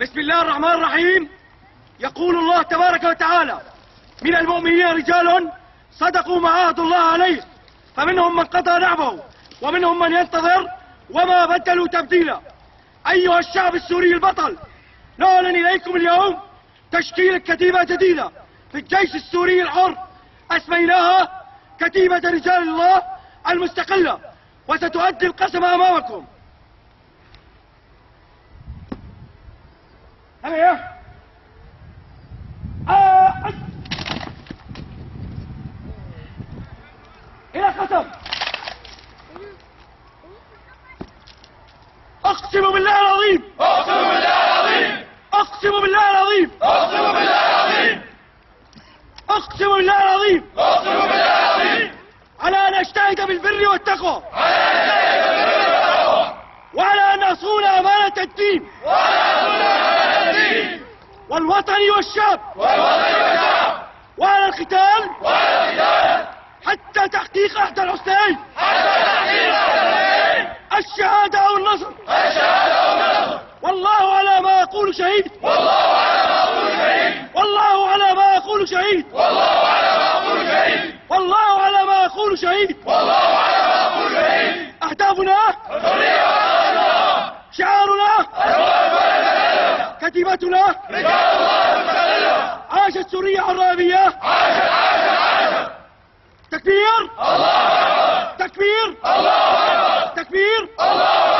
بسم الله الرحمن الرحيم. يقول الله تبارك وتعالى: من المؤمنين رجال صدقوا ما عاهدوا الله عليه فمنهم من قضى نحبه ومنهم من ينتظر وما بدلوا تبديلا. أيها الشعب السوري البطل، نعلن إليكم اليوم تشكيل كتيبة جديدة في الجيش السوري الحر، أسميناها كتيبة رجال الله المستقلة، وستؤدي القسم أمامكم. إلى قسم. أقسم بالله العظيم. أقسم بالله العظيم. أقسم بالله العظيم. أقسم بالله العظيم. أقسم بالله العظيم. أقسم بالله العظيم. على أن أجتهد بالبر والتقوى. على أن أجتهد بالبر والتقوى. وعلى أن أصون أمانة الدين. وعلى أن أصون أمانة الدين. والوطن والشعب. والوطن والشعب. وعلى القتال. وعلى القتال. حتى تحقيق أحد الحسنيين. حتى تحقيق أحد الحسنيين. الشهادة أو النصر. الشهادة أو النصر. والله على ما أقول شهيد. والله على ما أقول شهيد. والله على ما أقول شهيد. والله على ما أقول شهيد. والله على ما أقول شهيد. والله على ما أقول شهيد. أهدافنا الحرية والعدالة. شعارنا الوقف والعدالة. كتيبتنا رجال الله المستقلة. عاشت سوريا حرابية. عاشت عاشت عاشت. تكبير. الله أكبر. تكبير. الله أكبر. تكبير. الله